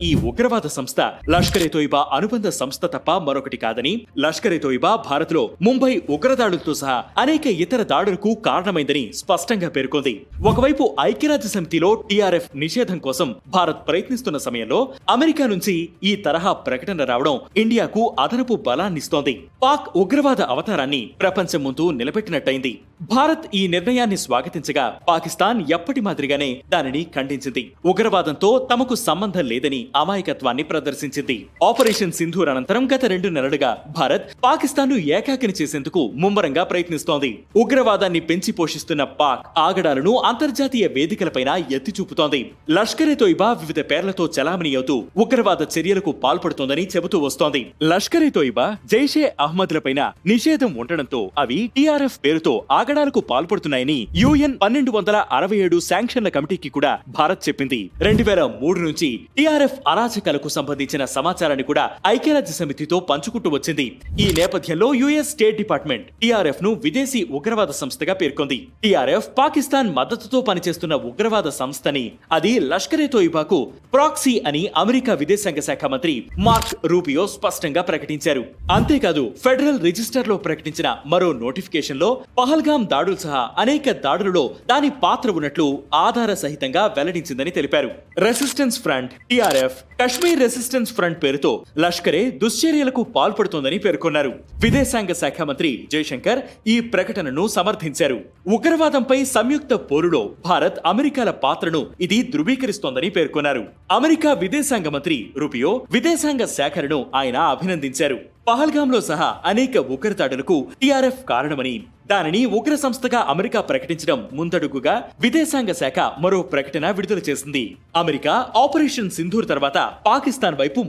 ఈ ఉగ్రవాద సంస్థ లష్కర్-ఎ-తోయిబా అనుబంధ సంస్థ తప్ప మరొకటి కాదని, లష్కర్-ఎ-తోయిబా భారత్లో ముంబై ఉగ్రదాడులతో సహా అనేక ఇతర దాడులకు కారణమైందని స్పష్టంగా పేర్కొంది. ఒకవైపు ఐక్యరాజ్య సమితిలో టీఆర్ఎఫ్ నిషేధం కోసం భారత్ ప్రయత్నిస్తున్న సమయంలో అమెరికా నుంచి ఈ తరహా ప్రకటన రావడం ఇండియాకు అదనపు బలాన్నిస్తోంది. పాక్ ఉగ్రవాద అవతారాన్ని ప్రపంచం ముందు నిలబెట్టినట్టయింది. భారత్ ఈ నిర్ణయాన్ని స్వాగతించగా పాకిస్తాన్ ఎప్పటి మాదిరిగానే దానిని ఖండించింది. ఉగ్రవాదంతో తమకు సంబంధం లేదని అమాయకత్వాన్ని ప్రదర్శించింది. ఆపరేషన్ సింధూర్ అనంతరం గత 2 నెలలుగా భారత్ పాకిస్తాన్ను ఏకాకిని చేసేందుకు ముమ్మరంగా ప్రయత్నిస్తోంది. ఉగ్రవాదాన్ని పెంచి పోషిస్తున్న పాక్ ఆగడాలను అంతర్జాతీయ వేదికలపైన ఎత్తి చూపుతోంది. లష్కర్-ఎ-తోయిబా వివిధ పేర్లతో చలామణి అవుతూ ఉగ్రవాద చర్యలకు పాల్పడుతోందని చెబుతూ వస్తోంది. లష్కర్-ఎ-తోయిబా, జైషే అహ్మద్లపైన నిషేధం ఉండడంతో అవి టీఆర్ఎఫ్ పేరుతో ఆగడాలకు పాల్పడుతున్నాయని UN 1267 శాంక్షన్ల కమిటీకి కూడా భారత్ చెప్పింది. 2003 నుంచి టీఆర్ఎఫ్ అరాచకాలకు సంబంధించిన సమాచారాన్ని కూడా ఐక్యరాజ్య సమితితో పంచుకుంటూ వచ్చింది. ఈ నేపథ్యంలో యుఎస్ స్టేట్ డిపార్ట్మెంట్ టీఆర్ఎఫ్ ను విదేశీ ఉగ్రవాద సంస్థగా పేర్కొంది. టీఆర్ఎఫ్ పాకిస్తాన్ మద్దతుతో పనిచేస్తున్న ఉగ్రవాద సంస్థని, అది లష్కర్-ఎ-తోయిబాకు ప్రాక్సీ అని అమెరికా విదేశాంగ శాఖ మంత్రి మార్క్ రూబియో స్పష్టంగా ప్రకటించారు. అంతేకాదు, ఫెడరల్ రిజిస్టర్ లో ప్రకటించిన మరో నోటిఫికేషన్ లో పహల్గాం దాడులు సహా అనేక దాడులలో దాని పాత్ర ఉన్నట్లు ఆధార సహితంగా వెల్లడించిందని తెలిపారు. Resistance front, TRF, Kashmir resistance front పేరుతో లష్కరే దుశ్చర్యలకు పాల్పడుతోందని పేర్కొన్నారు. విదేశాంగ శాఖ మంత్రి జైశంకర్ ఈ ప్రకటనను సమర్థించారు. ఉగ్రవాదంపై సంయుక్త పోరులో భారత్, అమెరికాల పాత్రను ఇది ధృవీకరిస్తోందని పేర్కొన్నారు. అమెరికా విదేశాంగ మంత్రి రూబియో విదేశాంగ శాఖలను ఆయన అభినందించారు. పహల్గాంలో సహా అనేక ఉగ్రదాడులకు టీఆర్ఎఫ్ కారణమని, దానిని ఉగ్ర సంస్థగా అమెరికా ప్రకటించడం ముందడుగుగా విదేశాంగ శాఖ మరో ప్రకటన విడుదల చేసింది. అమెరికా ఆపరేషన్ సింధూర్ తర్వాత పాకిస్తాన్ వైపు